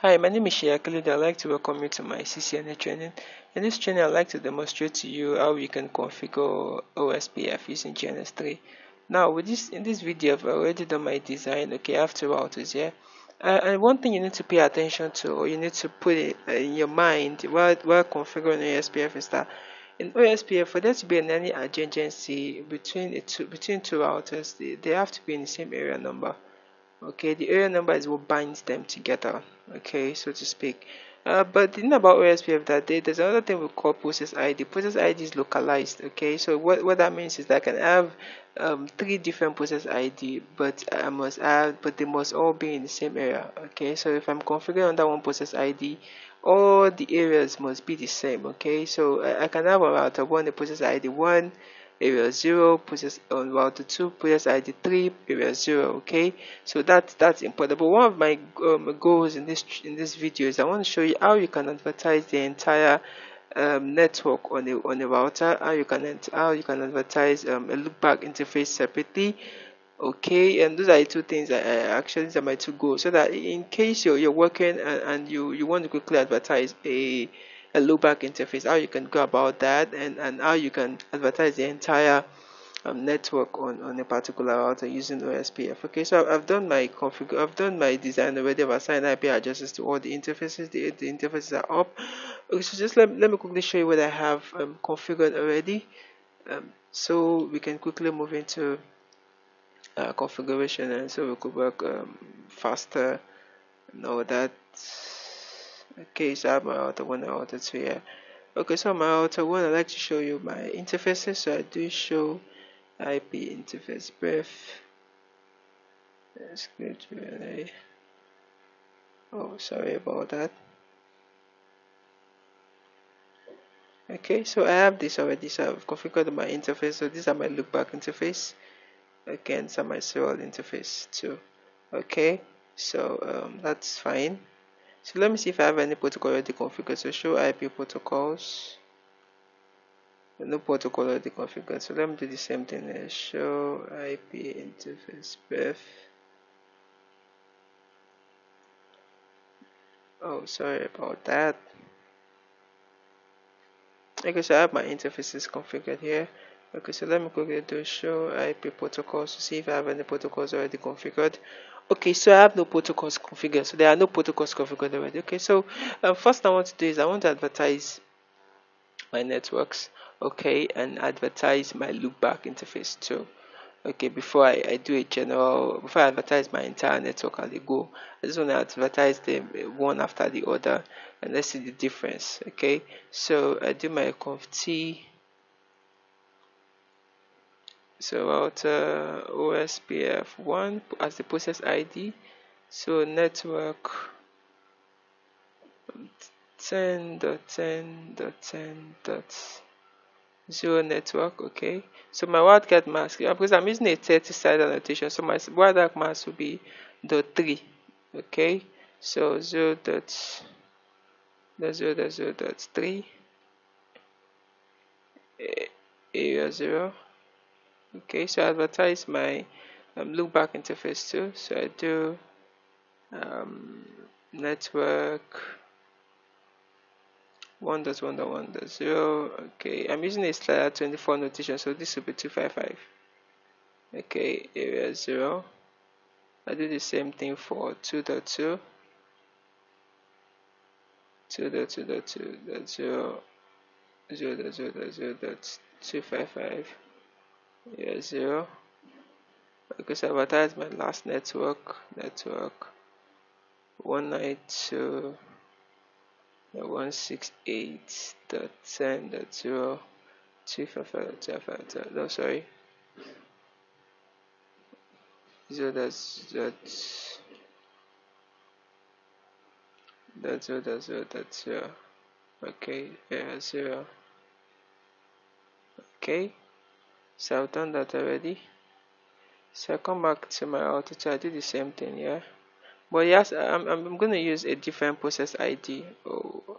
Hi, my name is Shia Khalid. I'd like to welcome you to my CCNA training. In this training, I'd like to demonstrate to you how you can configure ospf using GNS 3. Now, in this video, I've already done my design. Okay, I have two routers here. And one thing you need to pay attention to, or you need to put it in your mind while configuring ospf is that in ospf, for there to be any adjacency between two routers, they have to be in the same area number. Okay, the area number is what binds them together, okay, so to speak. But the thing about ospf that there's another thing we call process id. Process id is localized. Okay, so what that means is that I can have three different process id, but they must all be in the same area. Okay, so if I'm configuring under one process id, all the areas must be the same. Okay, so I can have a router one, the process id 1, area 0, process on router 2, process id 3, area 0. Okay, so that's important. But one of my goals in this video is I want to show you how you can advertise the entire network on a router, how you can advertise a loopback interface separately. Okay, and those are the two things these are my two goals, so that in case you're working and you want to quickly advertise a loopback interface, how you can go about that, and how you can advertise the entire network on a particular router using ospf. Okay, so I've done my design already. I've assigned IP addresses to all the interfaces. The interfaces are up. Okay, so just let me quickly show you what I have configured already, so we can quickly move into configuration, and so we could work faster and all that. Okay, so I have my router 1 and router 2 here. Okay, so my router 1, I'd like to show you my interfaces. So I do show IP interface brief. Let's go to oh, sorry about that. Okay, so I have this already. So I've configured my interface. So these are my loopback interface. Okay, and some my serial interface too. Okay, so that's fine. So let me see if I have any protocol already configured. So show IP protocols. No protocol already configured. So let me do the same thing here. Show IP interface brief. Oh, sorry about that. Okay, so I have my interfaces configured here. Okay, so let me quickly do show IP protocols to see if I have any protocols already configured. Okay, so I have no protocols configured. So there are no protocols configured already. Okay, so first I want to do is I want to advertise my networks. Okay, and advertise my loopback interface too. Okay, before I do a general, before I advertise my entire network as a go, I just want to advertise them one after the other, and let's see the difference. Okay, so I do my conf t. So router ospf1 as the process id. So network 10.10.10.0 network. Okay, so my wildcard mask, because I'm using a 30-side annotation, so my wildcard mask will be .3. Okay, so 0.0.0.3 area 0. Okay, so I advertise my loopback interface too. So I do network 1.1.1.0. okay, I'm using a slider 24 notation, so this will be 255. Okay, area 0. I do the same thing for 2.2, 2.2.2.0, 0.0.0.255, area 0. Okay, so I advertise my last network 192.168.10.0.255.255. No, sorry. 0.0.0.0. Okay, area 0. Okay, so I've done that already. So I come back to my router 2. I do the same thing here. Yeah? But yes, I'm going to use a different process ID. Oh,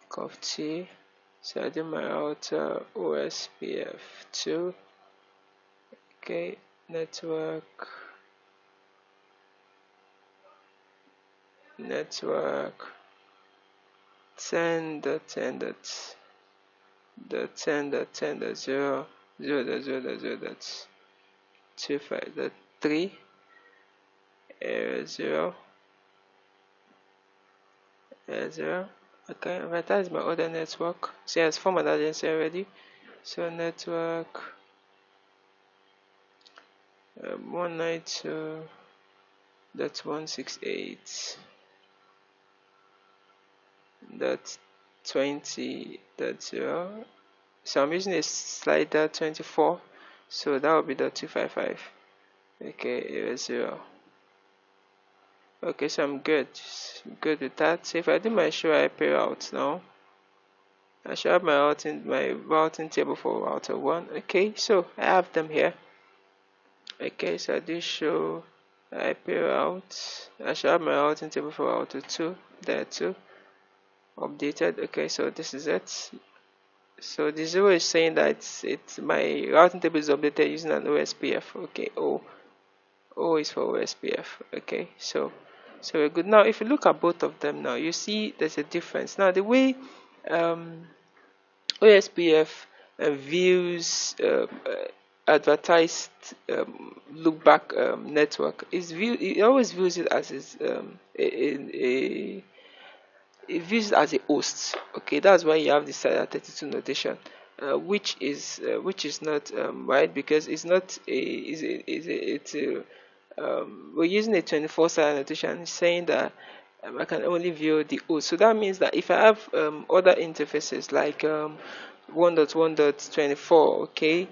conf t. So I do my router ospf2. Okay, network network 10.10.10.0.0.0.25.3 area 0. Okay, that is my other network. So it has format agency already. So network 192.168.20.0. So I'm using a slider 24, so that will be the 255. Okay, area 0. Okay, so I'm good with that. So if I do my show IP route now, I should have my routing table for router 1. Okay, so I have them here. Okay, so I do show IP route. I should have my routing table for router 2 there too. Updated. Okay, so this is it. So the 0 is saying that it's my routing table is updated using an ospf. Okay, O is for ospf. Okay, so we're good. Now if you look at both of them now, you see there's a difference. Now the way ospf views advertised loopback network is it always views it as it views it as a host. Okay, that's why you have the SATA32 notation, which is not right, because it's not we're using a 24 SATA notation saying that I can only view the host. So that means that if I have other interfaces like 1.1.24, okay,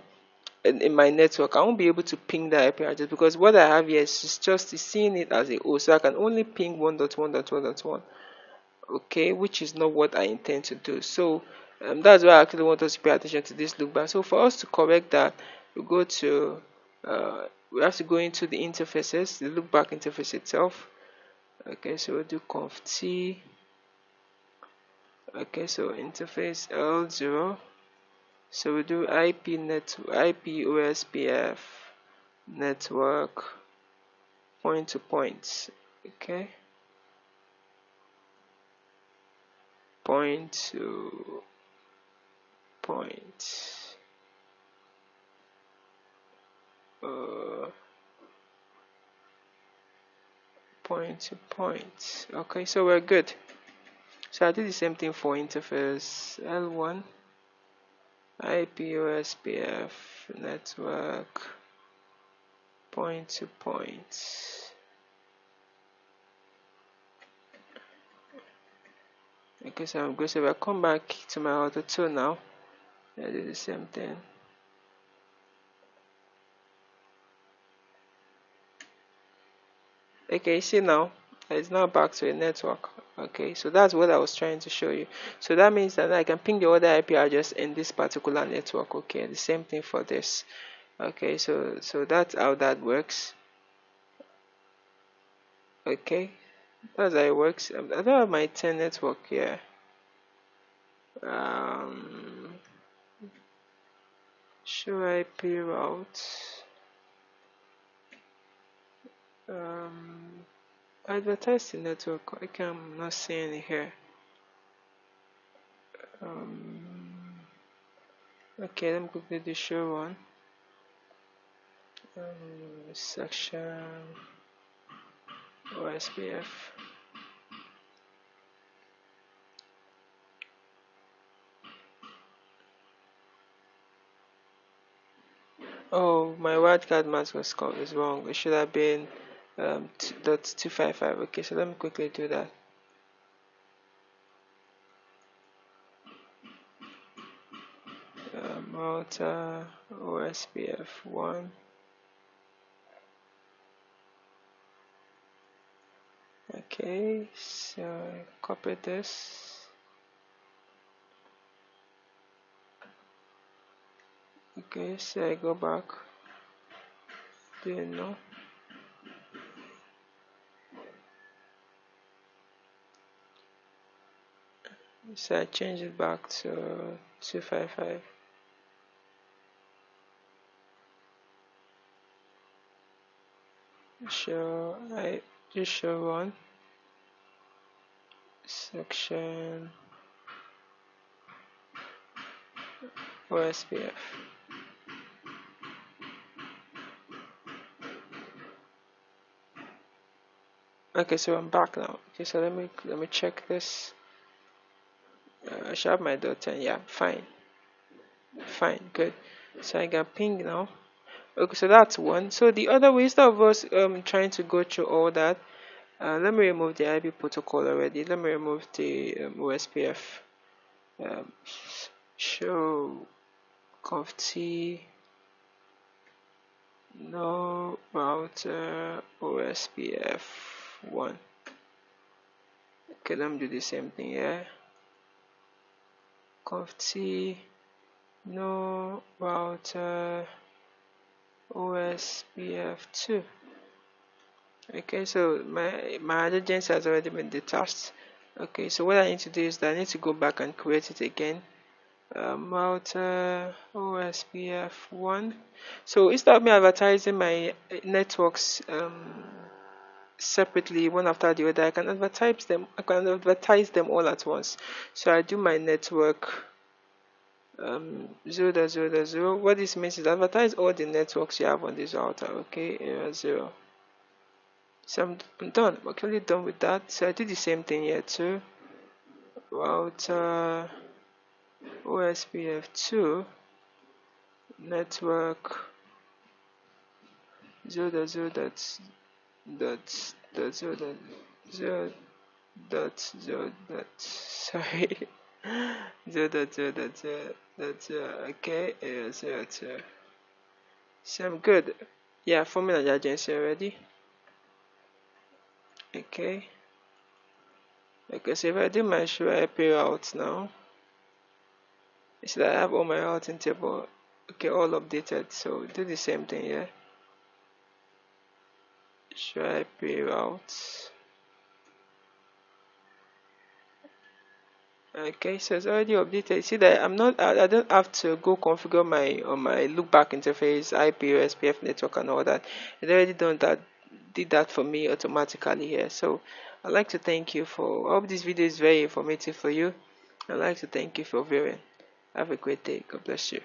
in my network, I won't be able to ping the IP address, because what I have here is just seeing it as a host. So I can only ping 1.1.1.1, okay, which is not what I intend to do. So that's why I actually want us to pay attention to this loopback. So for us to correct that, we go to we have to go into the interfaces, the loopback interface itself. Okay, so we'll do conf t. Okay, so interface L0. So we do IP ospf network point to point. Okay, point to point. Point to point. Okay, so we're good. So I did the same thing for interface L1 IP ospf network point to point. Okay, so I'm good. So if I come back to my router 2 now, I do the same thing. Okay, see now, it's now back to a network. Okay, so that's what I was trying to show you. So that means that I can ping the other IP address in this particular network. Okay, the same thing for this. Okay, so that's how that works. Okay, that's how it works. I don't have my 10 network here. Show IP route. Advertise the network. Okay, I'm not seeing it here. Okay, let me quickly do show one. Section ospf. Oh, my wildcard mask is wrong. It should have been .255. Okay, so let me quickly do that. Router ospf 1. Okay, so I copy this. Okay, so I go back. Do you know? So I change it back to 255. I just show one. section ospf. Okay, so I'm back now. Okay, so let me check this. I should have my dot 10. Yeah, fine, good. So I got ping now. Okay, so that's one. So the other way, instead of us trying to go through all that, let me remove the IP protocol already. Let me remove the ospf. Um, show conft no router ospf 1. Okay, let me do the same thing here. Conft no router ospf 2. Okay, so my agent has already been detached. Okay, so what I need to do is that I need to go back and create it again. Router ospf 1. So instead of me advertising my networks separately one after the other, I can advertise them all at once. So I do my network 0.0.0. What this means is advertise all the networks you have on this router. Okay, area 0. So I'm done. I'm actually done with that. So I do the same thing here too. Router ospf 2 network 0.0.0.0.0 sorry 0.0.0.0. okay, 0.0. So I'm good. Yeah, forming an agency already. Okay, so if I do my show IP routes now, you see that I have all my routing table, okay, all updated. So do the same thing here. Show IP routes. Okay, so it's already updated. See that I don't have to go configure my loopback interface, IP, SPF network and all that. It already did that for me automatically here. So I'd like to thank you for, I hope this video is very informative for you. I'd like to thank you for viewing. Have a great day. God bless you.